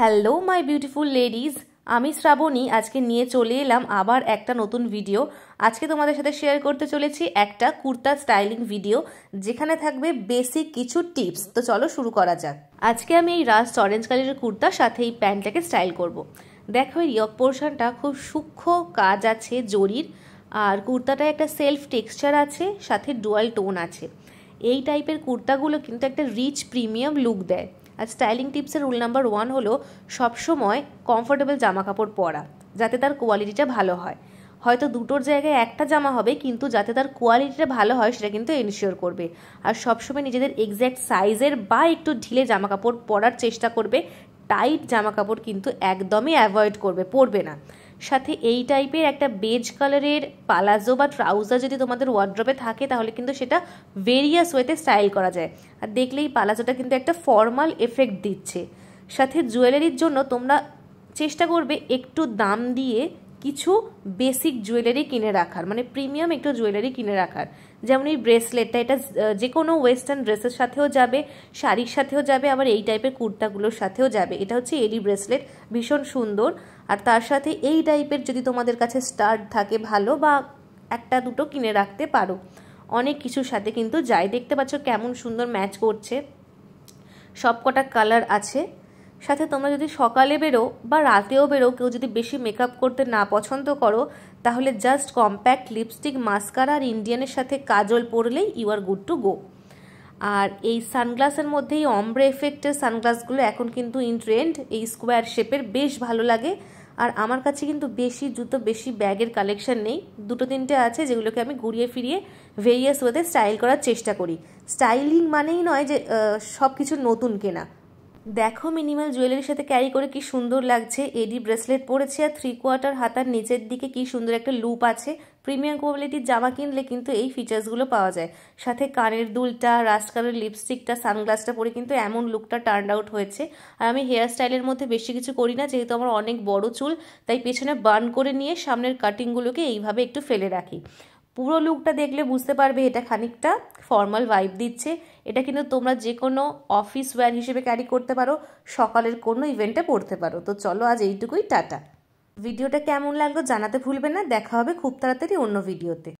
Hello my beautiful ladies, আমি শ্রাবণী আজকে নিয়ে চলে এলাম আবার একটা নতুন ভিডিও। আজকে তোমাদের সাথে শেয়ার করতে চলেছি একটা কুর্তা স্টাইলিং ভিডিও, যেখানে থাকবে বেসিক কিছু টিপস। তো চলো শুরু করা যাক। আজকে আমি এই রাস্ট অরেঞ্জ কালারের কুর্তার সাথে এই প্যান্টটাকে স্টাইল করব। দেখো এই ইয়ক পোর্শনটা খুব সূক্ষ্ম কাজ আছে জরির, আর কুর্তাটায় একটা সেলফ টেক্সচার আছে, সাথে ডুয়াল টোন আছে। এই টাইপের কুর্তাগুলো কিন্তু একটা রিচ প্রিমিয়াম লুক দেয়। আর স্টাইলিং টিপসের রুল নাম্বার 1 হলো সবসময় কমফোর্টেবল জামা কাপড় পরা, যাতে তার কোয়ালিটিটা ভালো হয়। হয়তো দুটোর জায়গায় একটা জামা হবে, কিন্তু যাতে তার কোয়ালিটিটা ভালো হয় সেটা কিন্তু এনশিওর করবে। আর সবসময় নিজেদের এক্স্যাক্ট সাইজের বা একটু ঢিলে জামা কাপড় পরার চেষ্টা করবে। টাইট জামা কাপড় কিন্তু একদমই অ্যাভয়েড করবে, পরবে না। সাথে এই টাইপের একটা বেজ কালারের পালাজো বা ট্রাউজার যদি তোমাদের ওয়ার্ড্রপে থাকে, তাহলে কিন্তু সেটা ভেরিয়াস ওয়েতে স্টাইল করা যায়। আর দেখলেই পালাজোটা কিন্তু একটা ফর্মাল এফেক্ট দিচ্ছে। সাথে জুয়েলারির জন্য তোমরা চেষ্টা করবে একটু দাম দিয়ে কিছু বেসিক জুয়েলারি কিনে রাখার, মানে প্রিমিয়াম একটু জুয়েলারি কিনে রাখার। যেমন এই ব্রেসলেটটা, এটা যে কোনো ওয়েস্টার্ন ড্রেসের সাথেও যাবে, শাড়ির সাথেও যাবে, আবার এই টাইপের কুর্তাগুলোর সাথেও যাবে। এটা হচ্ছে এডি ব্রেসলেট, ভীষণ সুন্দর। আর তার সাথে এই টাইপের যদি তোমাদের কাছে স্টাড থাকে ভালো, বা একটা দুটো কিনে রাখতে পারো, অনেক কিছুর সাথে কিন্তু যায়। দেখতে পাচ্ছ কেমন সুন্দর ম্যাচ করছে, সবকটা কালার আছে। সাথে তোমরা যদি সকালে বেরো বা রাতেও বেরো, কেউ যদি বেশি মেকআপ করতে না পছন্দ করো, তাহলে জাস্ট কম্প্যাক্ট লিপস্টিক, মাস্কারা আর ইন্ডিয়ানের সাথে কাজল পরলেই you are good to go. আর এই সানগ্লাসের মধ্যে এই অমব্রে এফেক্টের সানগ্লাসগুলো এখন কিন্তু ইন ট্রেন্ড। এই স্কোয়ার শেপের বেশ ভালো লাগে। আর আমার কাছে কিন্তু বেশি জুতো, বেশি ব্যাগের কালেকশন নেই, দুটো তিনটে আছে যেগুলোকে আমি ঘুরিয়ে ফিরিয়ে ভেরিয়াস ওয়েতে স্টাইল করার চেষ্টা করি। স্টাইলিং মানেই নয় যে সব কিছু নতুন কেনা। দেখো মিনিমাল জুয়েলারির সাথে ক্যারি করে কি সুন্দর লাগছে। এডি ব্রেসলেট পরেছে, আর 3/4 হাতার নিচের দিকে কি সুন্দর একটা লুপ আছে। প্রিমিয়াম কোয়ালিটির জামা কিনলে কিন্তু এই ফিচার্সগুলো পাওয়া যায়। সাথে কানের দুলটা, রাস্ট কালার লিপস্টিকটা, সানগ্লাসটা পরে কিন্তু এমন লুকটা টার্ন আউট হয়েছে। আর আমি হেয়ার স্টাইলের মধ্যে বেশি কিছু করি না, যেহেতু আমার অনেক বড় চুল, তাই পেছনে বার্ন করে নিয়ে সামনের কাটিংগুলোকে এইভাবে একটু ফেলে রাখি। পুরো লুকটা দেখলে বুঝতে পারবে এটা খানিকটা ফর্মাল ভাইব দিচ্ছে। এটা কিন্তু তোমরা যে কোনো অফিস ওয়্যার হিসেবে ক্যারি করতে পারো, সকালের কোনো ইভেন্টে পড়তে পারো। তো চলো আজ এইটুকুই, টাটা। ভিডিওটা কেমন লাগলো জানাতে ভুলবে না। দেখা হবে খুব তাড়াতাড়ি অন্য ভিডিওতে।